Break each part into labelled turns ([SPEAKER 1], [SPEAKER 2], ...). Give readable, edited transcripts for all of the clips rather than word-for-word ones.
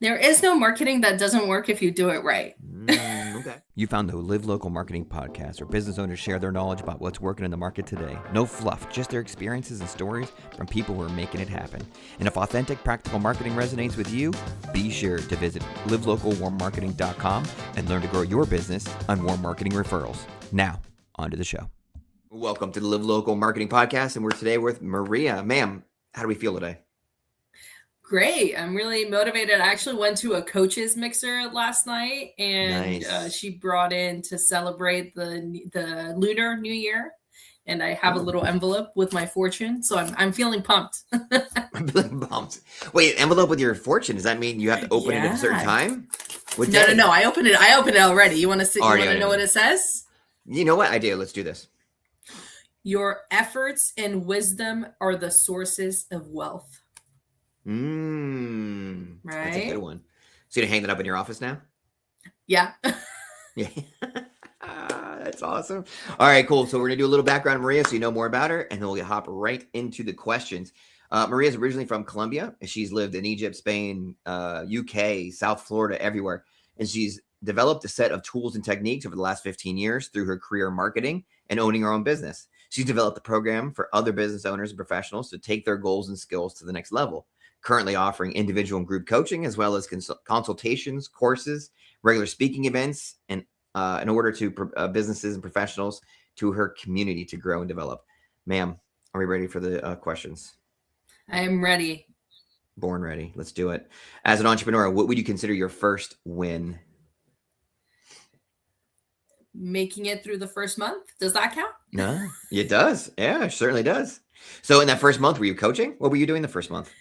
[SPEAKER 1] There is no marketing that doesn't work if you do it right.
[SPEAKER 2] Okay. You found the Live Local Marketing Podcast, where business owners share their knowledge about what's working in the market today. No fluff, just their experiences and stories from people who are making it happen. And if authentic, practical marketing resonates with you, be sure to visit livelocalwarmmarketing.com and learn to grow your business on warm marketing referrals. Now, on to the show. Welcome to the Live Local Marketing Podcast, and we're today with Maria. Ma'am, how do we feel today?
[SPEAKER 1] Great. I'm really motivated. I actually went to a coaches mixer last night, and
[SPEAKER 2] Nice.
[SPEAKER 1] she brought in to celebrate the Lunar New Year. And I have a little envelope with my fortune, so I'm feeling pumped.
[SPEAKER 2] I'm feeling pumped. Wait, envelope with your fortune, does that mean you have to open it at a certain
[SPEAKER 1] Yeah.
[SPEAKER 2] time? What
[SPEAKER 1] No, no,
[SPEAKER 2] day?
[SPEAKER 1] no. I opened it. I opened it already. You want to see? You
[SPEAKER 2] Already
[SPEAKER 1] want to know
[SPEAKER 2] opened
[SPEAKER 1] what
[SPEAKER 2] it.
[SPEAKER 1] it says?
[SPEAKER 2] You know what? I do. Let's do this.
[SPEAKER 1] Your efforts and wisdom are the sources of wealth.
[SPEAKER 2] That's a good
[SPEAKER 1] Right?
[SPEAKER 2] one. So you gonna hang that up in your office now?
[SPEAKER 1] Yeah.
[SPEAKER 2] Yeah. That's awesome. All right, cool. So we're gonna do a little background on Maria so you know more about her, and then we'll hop right into the questions. Maria is originally from Colombia, and she's lived in Egypt, Spain, UK, South Florida, everywhere. And she's developed a set of tools and techniques over the last 15 years through her career in marketing and owning her own business. She's developed a program for other business owners and professionals to take their goals and skills to the next level, currently offering individual and group coaching, as well as consultations, courses, regular speaking events, and in order to businesses and professionals to her community to grow and develop. Ma'am, are we ready for the questions?
[SPEAKER 1] I am ready.
[SPEAKER 2] Born ready. Let's do it. As an entrepreneur, what would you consider your first win?
[SPEAKER 1] Making it through the first month. Does that count?
[SPEAKER 2] No, it does. Yeah, it certainly does. So in that first month, were you coaching? What were you doing the first month?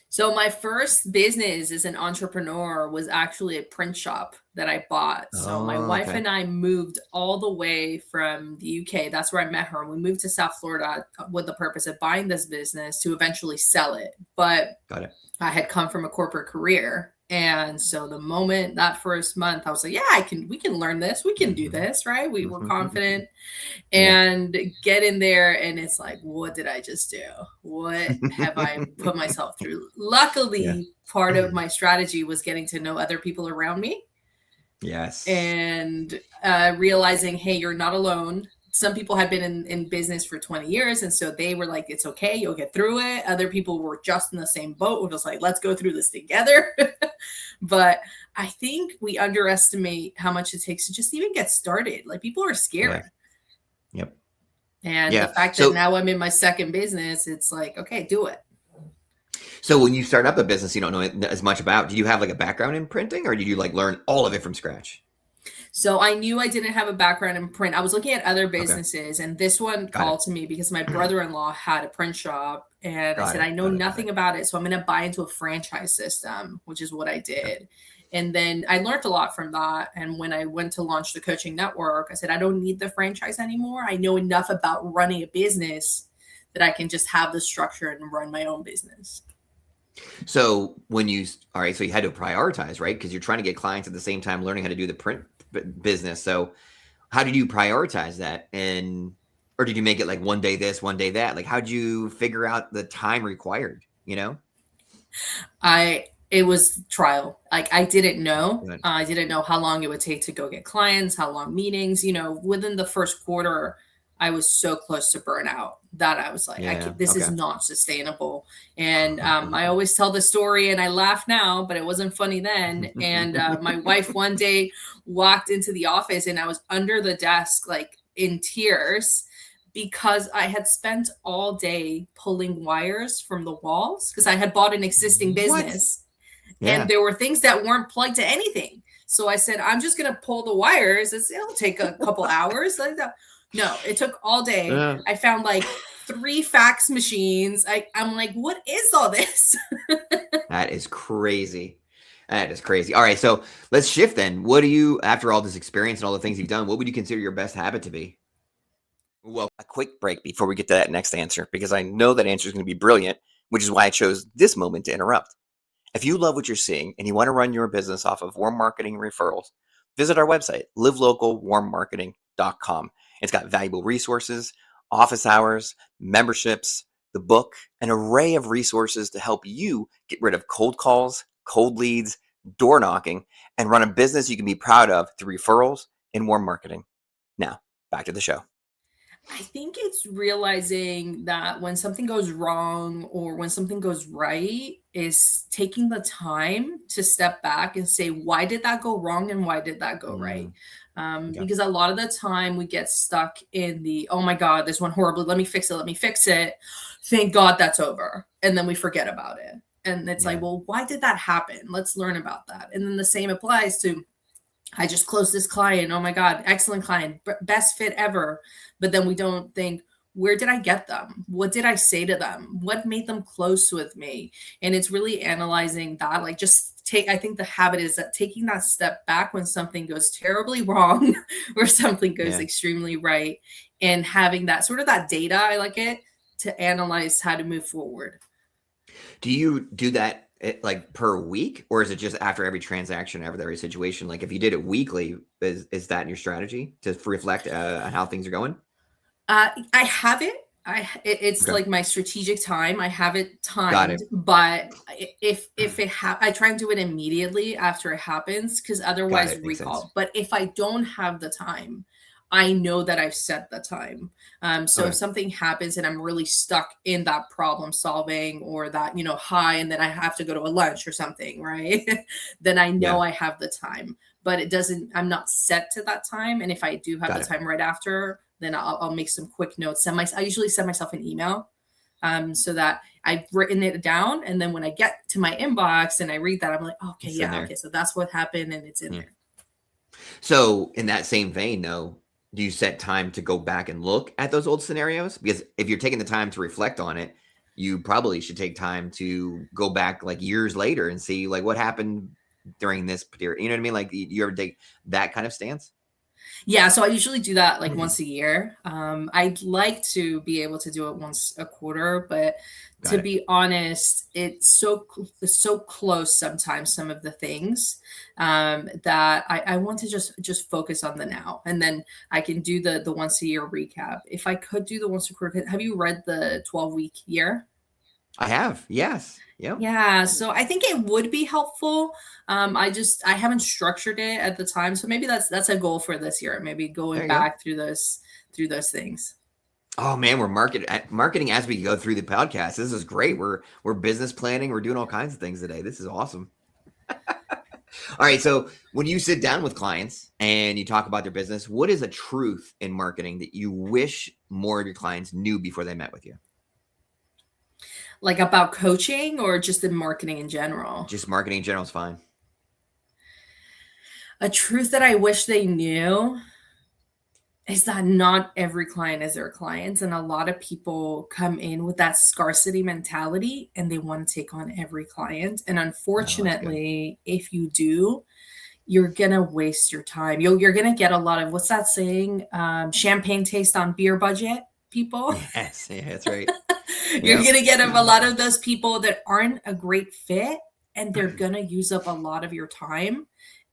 [SPEAKER 1] So my first business as an entrepreneur was actually a print shop that I bought. So my
[SPEAKER 2] Oh,
[SPEAKER 1] wife
[SPEAKER 2] okay.
[SPEAKER 1] and I moved all the way from the UK. That's where I met her. We moved to South Florida with the purpose of buying this business to eventually sell it. But
[SPEAKER 2] Got it.
[SPEAKER 1] I had come from a corporate career. And so the moment that first month, I was like, yeah, we can learn this. We can do this, right? We were confident
[SPEAKER 2] Yeah.
[SPEAKER 1] and get in there. And it's like, what did I just do? What have I put myself through?
[SPEAKER 2] Yeah.
[SPEAKER 1] Luckily, part of my strategy was getting to know other people around me
[SPEAKER 2] Yes.
[SPEAKER 1] and realizing, hey, you're not alone. Some people had been in business for 20 years. And so they were like, it's okay. You'll get through it. Other people were just in the same boat. It was like, let's go through this together. But I think we underestimate how much it takes to just even get started. Like people are scared.
[SPEAKER 2] Yeah. Yep.
[SPEAKER 1] And the
[SPEAKER 2] Yeah.
[SPEAKER 1] fact that now I'm in my second business, it's like, okay, do it.
[SPEAKER 2] So when you start up a business you don't know as much about, do you have like a background in printing, or did you like learn all of it from scratch?
[SPEAKER 1] So I knew I didn't have a background in print. I was looking at other
[SPEAKER 2] Okay.
[SPEAKER 1] businesses, and this one
[SPEAKER 2] Got it.
[SPEAKER 1] called to me because my brother-in-law had a print shop, and I
[SPEAKER 2] Got
[SPEAKER 1] said,
[SPEAKER 2] it.
[SPEAKER 1] I know nothing about it, so I'm going to buy into a franchise system, which is what I
[SPEAKER 2] Okay.
[SPEAKER 1] did. And then I learned a lot from that. And when I went to launch the coaching network, I said, I don't need the franchise anymore. I know enough about running a business that I can just have the structure and run my own business.
[SPEAKER 2] So when you, all right, so you had to prioritize, right? Because you're trying to get clients at the same time learning how to do the print business. So how did you prioritize that? Or did you make it like one day this, one day that? Like, how'd you figure out the time required, you know?
[SPEAKER 1] It was trial. Like I didn't know.
[SPEAKER 2] Good.
[SPEAKER 1] I didn't know how long it would take to go get clients, how long meetings, within the first quarter, I was so close to burnout that I was like,
[SPEAKER 2] Yeah.
[SPEAKER 1] this is
[SPEAKER 2] Okay.
[SPEAKER 1] not sustainable. And I always tell the story and I laugh now, but it wasn't funny then. And my wife one day walked into the office and I was under the desk, like in tears because I had spent all day pulling wires from the walls because I had bought an existing
[SPEAKER 2] What?
[SPEAKER 1] business and
[SPEAKER 2] Yeah.
[SPEAKER 1] there were things that weren't plugged to anything. So I said, I'm just going to pull the wires. It'll take a couple hours. Like that. No, it took all day. I found like 3 fax machines. I'm like, what is all this?
[SPEAKER 2] That is crazy. That is crazy. All right. So let's shift then. What do you, after all this experience and all the things you've done, what would you consider your best habit to be? Well, a quick break before we get to that next answer, because I know that answer is going to be brilliant, which is why I chose this moment to interrupt. If you love what you're seeing and you want to run your business off of warm marketing referrals, visit our website, livelocalwarmmarketing.com. It's got valuable resources, office hours, memberships, the book, an array of resources to help you get rid of cold calls, cold leads, door knocking, and run a business you can be proud of through referrals and warm marketing. Now, back to the show.
[SPEAKER 1] I think it's realizing that when something goes wrong or when something goes right, is taking the time to step back and say, why did that go wrong and why did that go right?
[SPEAKER 2] Okay.
[SPEAKER 1] Because a lot of the time we get stuck in the, oh my God, this went horribly. Let me fix it. Let me fix it. Thank God that's over. And then we forget about it. And it's like, well, why did that happen? Let's learn about that. And then the same applies to, I just closed this client. Oh my God, excellent client, best fit ever. But then we don't think, where did I get them? What did I say to them? What made them close with me? And it's really analyzing that. Like, I think the habit is that taking that step back when something goes terribly wrong or something goes extremely right, and having that sort of that data, I like it, to analyze how to move forward.
[SPEAKER 2] Do you do that like per week, or is it just after every transaction, after every situation? Like if you did it weekly, is that your strategy to reflect on how things are going?
[SPEAKER 1] I have it. It's like my strategic time. I have it timed, but if I try and do it immediately after it happens, because otherwise recall. But if I don't have the time, I know that I've set the time. So if something happens and I'm really stuck in that problem solving or that, high, and then I have to go to a lunch or something, right? Then I know I have the time, but I'm not set to that time. And if I do have the time right after, then I'll make some quick notes. I usually send myself an email so that I've written it down. And then when I get to my inbox and I read that, I'm like, okay, okay. So that's what happened and it's in there.
[SPEAKER 2] So in that same vein though, do you set time to go back and look at those old scenarios? Because if you're taking the time to reflect on it, you probably should take time to go back like years later and see like what happened during this period. You know what I mean? Like you ever take that kind of stance?
[SPEAKER 1] Yeah, so I usually do that like once a year. I'd like to be able to do it once a quarter, but to be honest, it's so close sometimes, some of the things that I want to just focus on the now, and then I can do the once a year recap. If I could do the once a quarter, have you read the 12-week year?
[SPEAKER 2] I have, yes. Yeah.
[SPEAKER 1] Yeah. So I think it would be helpful. I haven't structured it at the time. So maybe that's a goal for this year. Maybe going back through those things.
[SPEAKER 2] Oh man, we're marketing as we go through the podcast. This is great. We're business planning. We're doing all kinds of things today. This is awesome. All right. So when you sit down with clients and you talk about their business, what is a truth in marketing that you wish more of your clients knew before they met with you?
[SPEAKER 1] Like about coaching or just in marketing in general?
[SPEAKER 2] Just marketing in general is fine.
[SPEAKER 1] A truth that I wish they knew is that not every client is their clients. And a lot of people come in with that scarcity mentality and they want to take on every client. And unfortunately, if you do, you're going to waste your time. You're going to get a lot of, what's that saying? Champagne taste on beer budget people.
[SPEAKER 2] Yes, yeah, that's right.
[SPEAKER 1] You're going to get a lot of those people that aren't a great fit, and they're going to use up a lot of your time,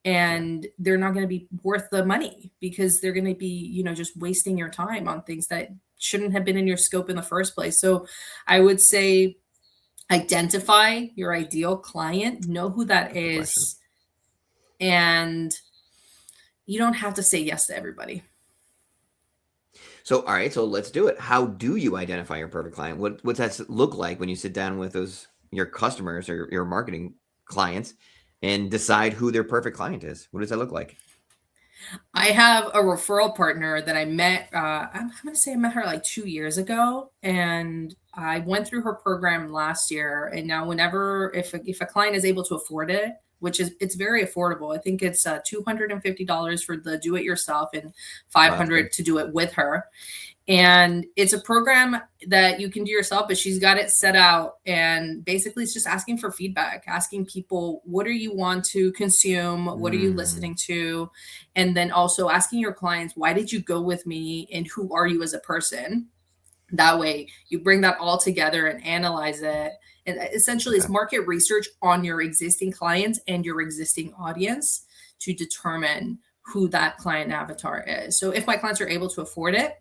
[SPEAKER 1] and they're not going to be worth the money because they're going to be, just wasting your time on things that shouldn't have been in your scope in the first place. So I would say identify your ideal client, know who that is, and you don't have to say yes to everybody.
[SPEAKER 2] So, all right, so let's do it. How do you identify your perfect client? What's that look like when you sit down with your customers or your marketing clients and decide who their perfect client is? What does that look like?
[SPEAKER 1] I have a referral partner that I met. I'm going to say I met her like 2 years ago, and I went through her program last year. And now, if a client is able to afford it, it's very affordable. I think it's $250 for the do it yourself and $500 to do it with her. And it's a program that you can do yourself, but she's got it set out. And basically it's just asking for feedback, asking people, what do you want to consume? What are you listening to? And then also asking your clients, why did you go with me? And who are you as a person? That way you bring that all together and analyze it. And essentially it's market research on your existing clients and your existing audience to determine who that client avatar is. So if my clients are able to afford it,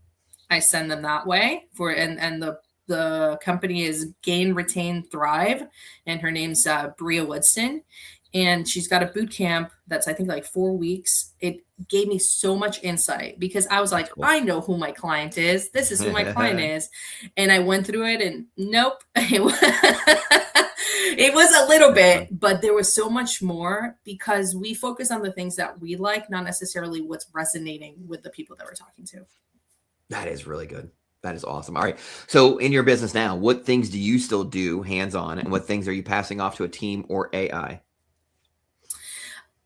[SPEAKER 1] I send them that way and the The company is Gain, Retain, Thrive, and her name's Bria Woodston. And she's got a boot camp that's, I think, like 4 weeks. It gave me so much insight because I was
[SPEAKER 2] That's
[SPEAKER 1] like,
[SPEAKER 2] cool.
[SPEAKER 1] I know who my client is. This is who my client is. And I went through it and nope. It was a little
[SPEAKER 2] That's fun.
[SPEAKER 1] bit, but there was so much more because we focus on the things that we like, not necessarily what's resonating with the people that we're talking to.
[SPEAKER 2] That is really good. That is awesome. All right. So in your business now, what things do you still do hands-on, and what things are you passing off to a team or AI?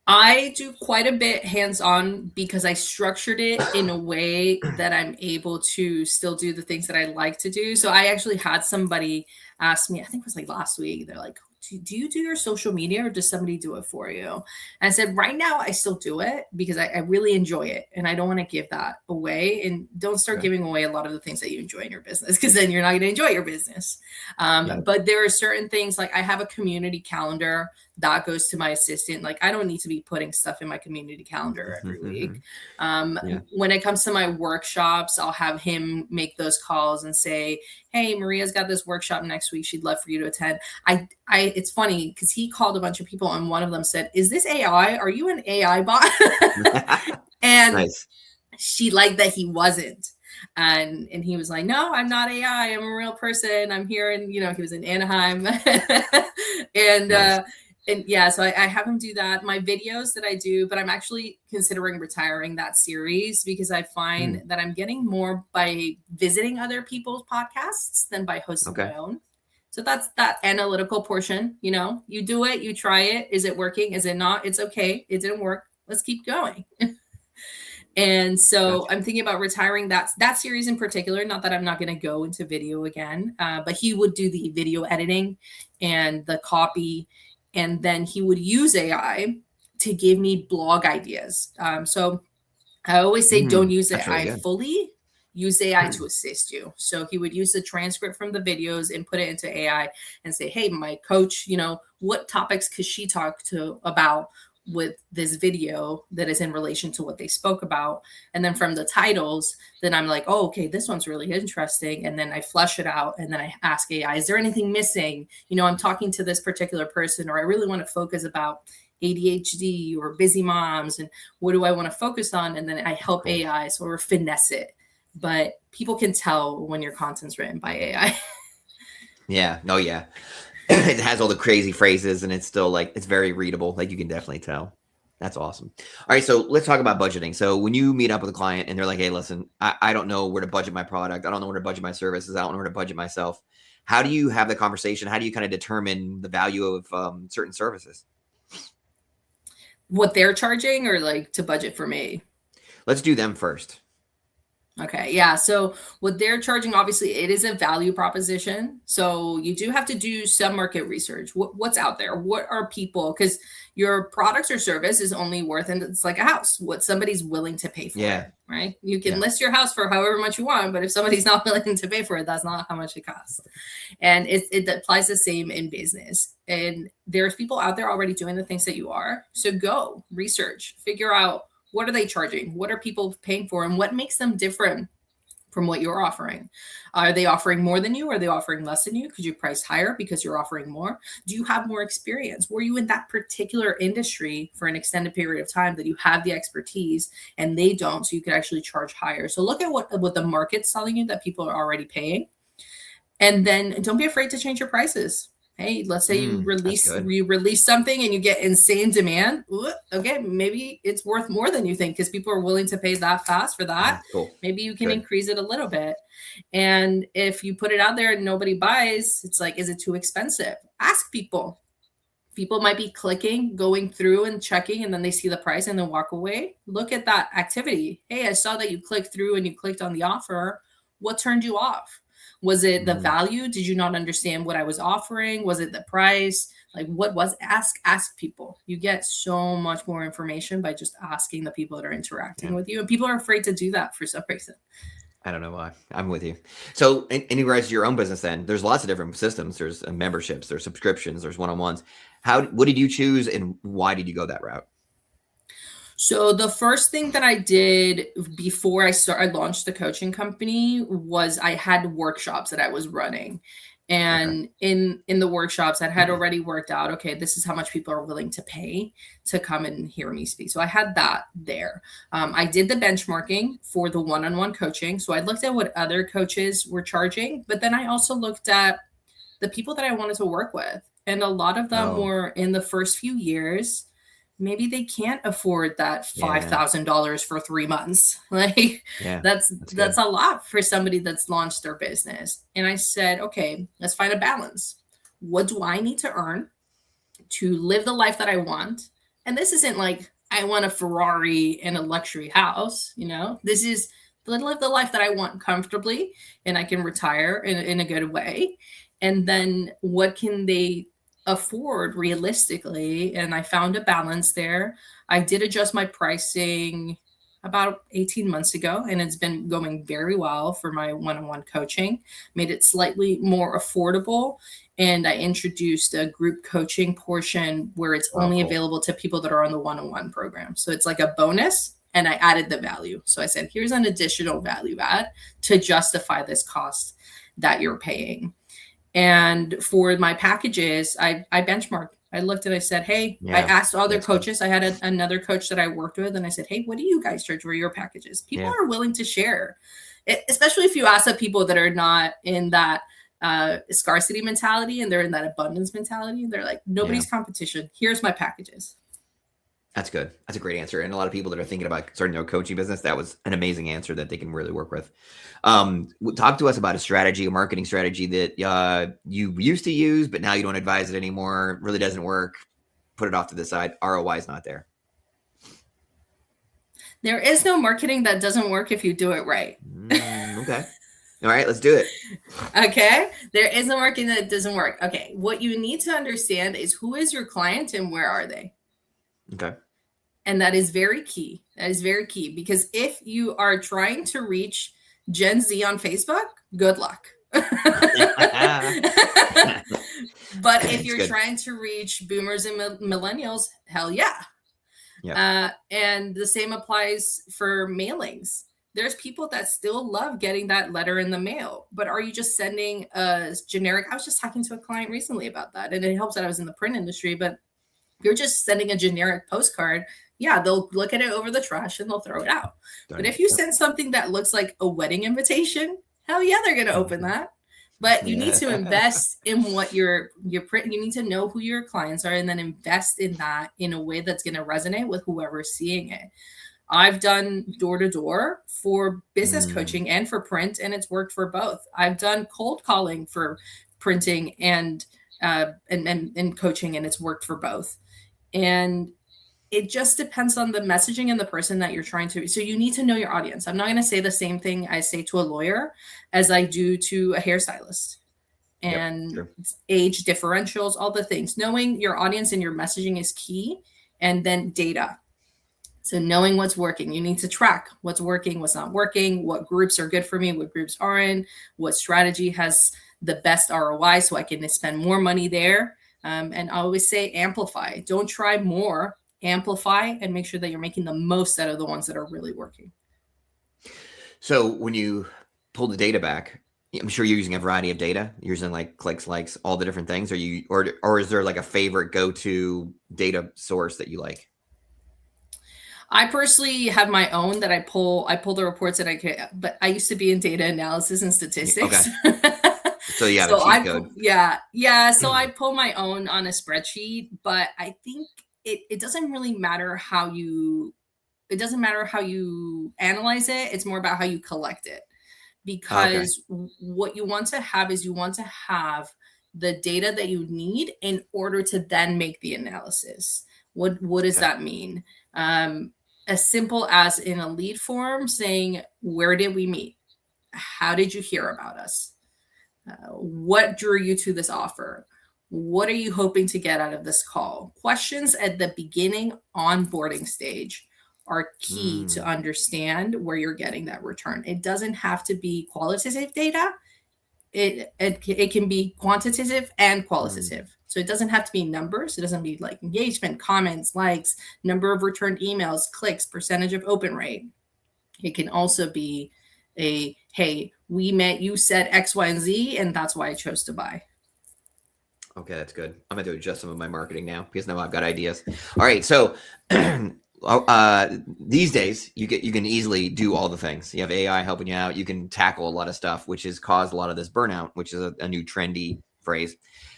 [SPEAKER 1] I do quite a bit hands-on because I structured it in a way that I'm able to still do the things that I like to do. So I actually had somebody ask me, I think it was like last week, they're like, do you do your social media or does somebody do it for you? And I said, right now I still do it because I really enjoy it and I don't want to give that away. And don't start
[SPEAKER 2] Okay.
[SPEAKER 1] giving away a lot of the things that you enjoy in your business because then you're not going to enjoy your business.
[SPEAKER 2] Yeah.
[SPEAKER 1] But there are certain things like I have a community calendar that goes to my assistant. Like I don't need to be putting stuff in my community calendar every week.
[SPEAKER 2] Yeah.
[SPEAKER 1] When it comes to my workshops, I'll have him make those calls and say, hey, Maria's got this workshop next week. She'd love for you to attend. It's funny because he called a bunch of people and one of them said, is this AI? Are you an AI bot? And
[SPEAKER 2] Nice.
[SPEAKER 1] she liked that he wasn't. And he was like, no, I'm not AI. I'm a real person. I'm here. And, he was in Anaheim. And,
[SPEAKER 2] Nice.
[SPEAKER 1] and yeah, so I have him do that. My videos that I do, but I'm actually considering retiring that series because I find that I'm getting more by visiting other people's podcasts than by hosting my own. So that's that analytical portion. You do it, you try it. Is it working? Is it not? It's okay. It didn't work. Let's keep going. And so
[SPEAKER 2] Gotcha.
[SPEAKER 1] I'm thinking about retiring that series in particular. Not that I'm not going to go into video again, but he would do the video editing and the copy, and then he would use AI to give me blog ideas. So I always say don't use
[SPEAKER 2] That's really
[SPEAKER 1] AI
[SPEAKER 2] good.
[SPEAKER 1] fully. Use AI to assist you. So he would use the transcript from the videos and put it into AI and say, hey, my coach, what topics could she talk to about with this video that is in relation to what they spoke about? And then from the titles, then I'm like, oh, okay, this one's really interesting. And then I flush it out and then I ask AI, is there anything missing? I'm talking to this particular person, or I really want to focus about ADHD or busy moms, and what do I want to focus on? And then I help AI sort of finesse it. But people can tell when your content's written by AI.
[SPEAKER 2] Yeah. No, yeah. It has all the crazy phrases and it's still like, it's very readable. Like you can definitely tell. That's awesome. All right. So let's talk about budgeting. So when you meet up with a client and they're like, hey, listen, I don't know where to budget my product. I don't know where to budget my services. I don't know where to budget myself. How do you have the conversation? How do you kind of determine the value of certain services?
[SPEAKER 1] What they're charging or like to budget for me?
[SPEAKER 2] Let's do them first.
[SPEAKER 1] Okay. Yeah. So what they're charging, obviously it is a value proposition. So you do have to do some market research. What's out there? What are people? Because your products or service is only worth, and it's like a house, what somebody's willing to pay for it, right? You can list your house for however much you want, but if somebody's not willing to pay for it, that's not how much it costs. And it applies the same in business. And there's people out there already doing the things that you are. So go research, figure out, what are they charging? What are people paying for? And what makes them different from what you're offering? Are they offering more than you? Are they offering less than you? Could you price higher because you're offering more? Do you have more experience? Were you in that particular industry for an extended period of time that you have the expertise and they don't, so you could actually charge higher? So look at what the market's telling you that people are already paying. And then don't be afraid to change your prices. Hey, let's say you release something and you get insane demand. Okay, maybe it's worth more than you think because people are willing to pay that fast for that.
[SPEAKER 2] Cool.
[SPEAKER 1] Maybe you can increase it a little bit. And if you put it out there and nobody buys, it's like, is it too expensive? Ask people. People might be clicking, going through and checking, and then they see the price and then walk away. Look at that activity. Hey, I saw that you clicked through and you clicked on the offer. What turned you off? Was it the value? Did you not understand what I was offering? Was it the price? Like what was, ask people. You get so much more information by just asking the people that are interacting with you. And people are afraid to do that for some reason.
[SPEAKER 2] I don't know why. I'm with you. So in regards to your own business, then there's lots of different systems. There's memberships, there's subscriptions, there's one-on-ones. What did you choose and why did you go that route?
[SPEAKER 1] So the first thing that I did before I launched the coaching company was I had workshops that I was running.
[SPEAKER 2] Okay.
[SPEAKER 1] And in the workshops, I had already worked out, okay, this is how much people are willing to pay to come and hear me speak. So I had that there. I did the benchmarking for the one-on-one coaching. So I looked at what other coaches were charging, but then I also looked at the people that I wanted to work with. And a lot of them
[SPEAKER 2] Oh,
[SPEAKER 1] were in the first few years. Maybe they can't afford that
[SPEAKER 2] yeah.
[SPEAKER 1] $5,000 for 3 months. Like
[SPEAKER 2] Yeah.
[SPEAKER 1] that's
[SPEAKER 2] That's
[SPEAKER 1] that's
[SPEAKER 2] good.
[SPEAKER 1] a lot for somebody that's launched their business. And I said, okay, let's find a balance. What do I need to earn to live the life that I want? And this isn't like I want a Ferrari and a luxury house, This is live the life that I want comfortably and I can retire in a good way. And then what can they afford realistically? And I found a balance there. I did adjust my pricing about 18 months ago, and it's been going very well for my one-on-one coaching, made it slightly more affordable, and I introduced a group coaching portion where it's
[SPEAKER 2] Oh,
[SPEAKER 1] only
[SPEAKER 2] cool.
[SPEAKER 1] available to people that are on the one-on-one program. So it's like a bonus, and I added the value. So I said, here's an additional value add to justify this cost that you're paying. And for my packages, I benchmarked. I looked and I said, hey, I
[SPEAKER 2] Yeah.
[SPEAKER 1] asked other
[SPEAKER 2] That's good.
[SPEAKER 1] coaches. I had another coach that I worked with, and I said, hey, what do you guys charge for your packages? People
[SPEAKER 2] Yeah.
[SPEAKER 1] are willing to share, especially if you ask the people that are not in that scarcity mentality and they're in that abundance mentality. They're like,
[SPEAKER 2] Yeah.
[SPEAKER 1] nobody's competition. Here's my packages.
[SPEAKER 2] That's good. That's a great answer. And a lot of people that are thinking about starting their coaching business, that was an amazing answer that they can really work with. Talk to us about a strategy, a marketing strategy that you used to use, but now you don't advise it anymore. Really doesn't work. Put it off to the side. ROI is not there.
[SPEAKER 1] There is no marketing that doesn't work if you do it right.
[SPEAKER 2] Okay. All right, let's do it.
[SPEAKER 1] Okay. There is no marketing that doesn't work. Okay. What you need to understand is who is your client and where are they?
[SPEAKER 2] Okay.
[SPEAKER 1] And that is very key. That is very key because if you are trying to reach Gen Z on Facebook, good luck. But if
[SPEAKER 2] It's
[SPEAKER 1] you're
[SPEAKER 2] good.
[SPEAKER 1] trying to reach boomers and millennials, hell yeah.
[SPEAKER 2] Yeah.
[SPEAKER 1] And the same applies for mailings. There's people that still love getting that letter in the mail, but are you just sending a generic? I was just talking to a client recently about that, and it helps that I was in the print industry, but you're just sending a generic postcard, yeah, they'll look at it over the trash and they'll throw it out. But if you
[SPEAKER 2] Yep.
[SPEAKER 1] send something that looks like a wedding invitation, hell yeah, they're going to open that. But you need to
[SPEAKER 2] Yeah.
[SPEAKER 1] invest in what your print. You need to know who your clients are, and then invest in that in a way that's going to resonate with whoever's seeing it. I've done door to door for business
[SPEAKER 2] Mm,
[SPEAKER 1] coaching and for print, and it's worked for both. I've done cold calling for printing and coaching, and it's worked for both. And it just depends on the messaging and the person that you're trying to. So you need to know your audience. I'm not going to say the same thing I say to a lawyer as I do to a hairstylist.
[SPEAKER 2] yep.
[SPEAKER 1] And
[SPEAKER 2] True.
[SPEAKER 1] age differentials, all the things. Knowing your audience and your messaging is key. And then data. So knowing what's working, you need to track what's working, what's not working, what groups are good for me, what groups aren't, what strategy has the best ROI so I can spend more money there. And I always say amplify. Don't try more, amplify and make sure that you're making the most out of the ones that are really working.
[SPEAKER 2] So when you pull the data back, I'm sure you're using a variety of data. You're using like clicks, likes, all the different things. Are you, or is there like a favorite go-to data source that you like?
[SPEAKER 1] I personally have my own that I pull. I pull the reports that I can, but I used to be in data analysis and
[SPEAKER 2] Okay.
[SPEAKER 1] statistics.
[SPEAKER 2] So you have a
[SPEAKER 1] So
[SPEAKER 2] cheat code.
[SPEAKER 1] yeah. So I pull my own on a spreadsheet, but I think it doesn't really matter how you it doesn't matter how you analyze it. It's more about how you collect it.
[SPEAKER 2] Okay.
[SPEAKER 1] Because what you want to have is you want to have the data that you need in order to then make the analysis. What does
[SPEAKER 2] Okay.
[SPEAKER 1] that mean? As simple as in a lead form saying, where did we meet? How did you hear about us? What drew you to this offer? What are you hoping to get out of this call? Questions at the beginning onboarding stage are key to
[SPEAKER 2] Mm,
[SPEAKER 1] understand where you're getting that return. It doesn't have to be qualitative data. It can be quantitative and
[SPEAKER 2] mm.
[SPEAKER 1] qualitative. So it doesn't have to be numbers. It doesn't be like engagement, comments, likes, number of returned emails, clicks, percentage of open rate. It can also be a, hey, we met, you said X, Y, and Z, and that's why I chose to buy.
[SPEAKER 2] Okay, that's good. I'm gonna do adjust some of my marketing now because now I've got ideas. All right, so these days you can easily do all the things. You have AI helping you out. You can tackle a lot of stuff, which has caused a lot of this burnout, which is a new trendy phrase.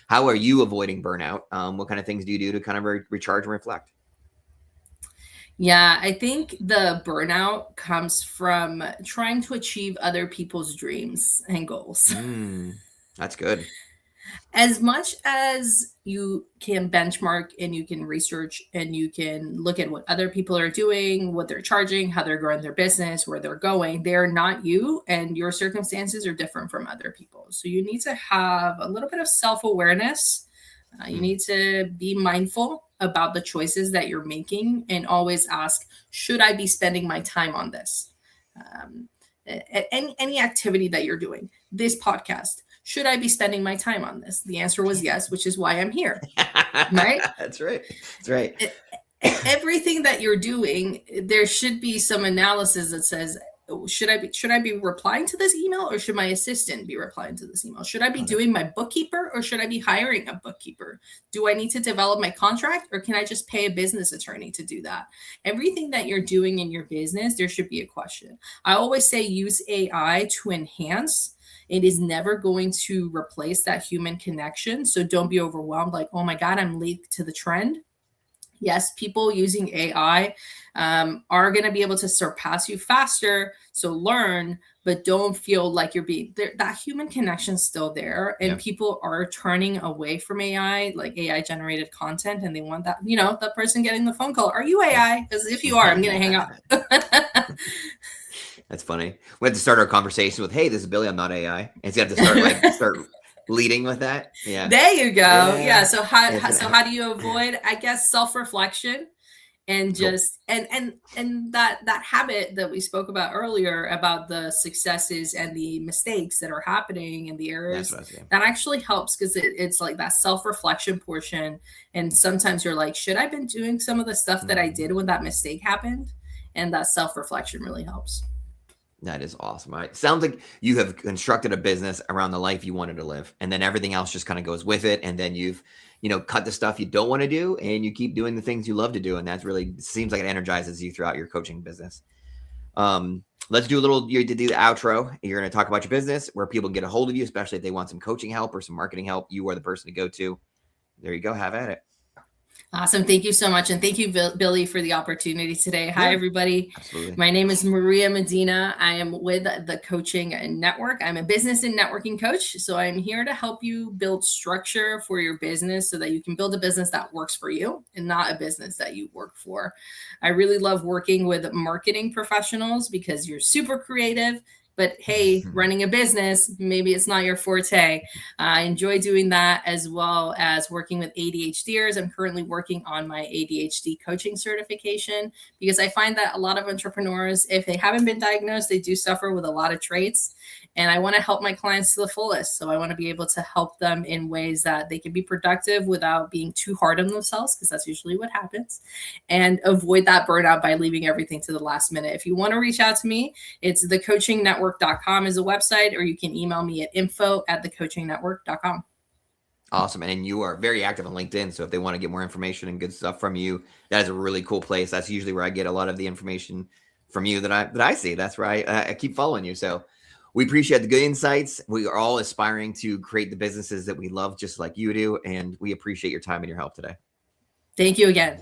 [SPEAKER 2] How are you avoiding burnout? What kind of things do you do to kind of recharge and reflect?
[SPEAKER 1] Yeah, I think the burnout comes from trying to achieve other people's dreams and goals.
[SPEAKER 2] That's good.
[SPEAKER 1] As much as you can benchmark and you can research and you can look at what other people are doing, what they're charging, how they're growing their business, where they're going, they're not you, and your circumstances are different from other people. So you need to have a little bit of self-awareness. You need to be mindful about the choices that you're making and always ask, should I be spending my time on this? Any activity that you're doing, this podcast, should I be spending my time on this? The answer was yes, which is why I'm here. Right?
[SPEAKER 2] That's right. That's right.
[SPEAKER 1] Everything that you're doing, there should be some analysis that says, should I be replying to this email, or should my assistant be replying to this email? Should I be doing my bookkeeper, or should I be hiring a bookkeeper? Do I need to develop my contract, or can I just pay a business attorney to do that? Everything that you're doing in your business, there should be a question. I always say use AI to enhance. It is never going to replace that human connection. So don't be overwhelmed like, oh my God, I'm late to the trend. Yes, people using AI are going to be able to surpass you faster. So learn, but don't feel like you're being there. That human connection is still there. And people are turning away from AI, like AI generated content. And they want that, that person getting the phone call. Are you AI? Because if you are, I'm going to hang up.
[SPEAKER 2] That's funny. We have to start our conversation with, "Hey, this is Billy. I'm not AI." And so you have to start leading with that. Yeah.
[SPEAKER 1] There you go. Yeah. So how do you avoid, I guess, self-reflection and just and that habit that we spoke about earlier about the successes and the mistakes that are happening and the errors, that actually helps because it's like that self-reflection portion. And sometimes you're like, should I have been doing some of the stuff that I did when that mistake happened? And that self-reflection really helps.
[SPEAKER 2] That is awesome. All right. Sounds like you have constructed a business around the life you wanted to live, and then everything else just kind of goes with it. And then you've, cut the stuff you don't want to do, and you keep doing the things you love to do. And that's really seems like it energizes you throughout your coaching business. Let's do you did the outro. You're going to talk about your business, where people get a hold of you, especially if they want some coaching help or some marketing help. You are the person to go to. There you go. Have at it.
[SPEAKER 1] Awesome. Thank you so much. And thank you, Billy, for the opportunity today. Hi, everybody.
[SPEAKER 2] Absolutely.
[SPEAKER 1] My name is Maria Medina. I am with the Coaching Network. I'm a business and networking coach. So I'm here to help you build structure for your business so that you can build a business that works for you and not a business that you work for. I really love working with marketing professionals because you're super creative. But hey, running a business, maybe it's not your forte. I enjoy doing that, as well as working with ADHDers. I'm currently working on my ADHD coaching certification because I find that a lot of entrepreneurs, if they haven't been diagnosed, they do suffer with a lot of traits. And I want to help my clients to the fullest. So I want to be able to help them in ways that they can be productive without being too hard on themselves, because that's usually what happens, and avoid that burnout by leaving everything to the last minute. If you want to reach out to me, it's thecoachingnetwork.com is a website, or you can email me at info@thecoachingnetwork.com.
[SPEAKER 2] Awesome. And you are very active on LinkedIn. So if they want to get more information and good stuff from you, that is a really cool place. That's usually where I get a lot of the information from you that I see. That's where I keep following you. So we appreciate the good insights. We are all aspiring to create the businesses that we love, just like you do. And we appreciate your time and your help today.
[SPEAKER 1] Thank you again.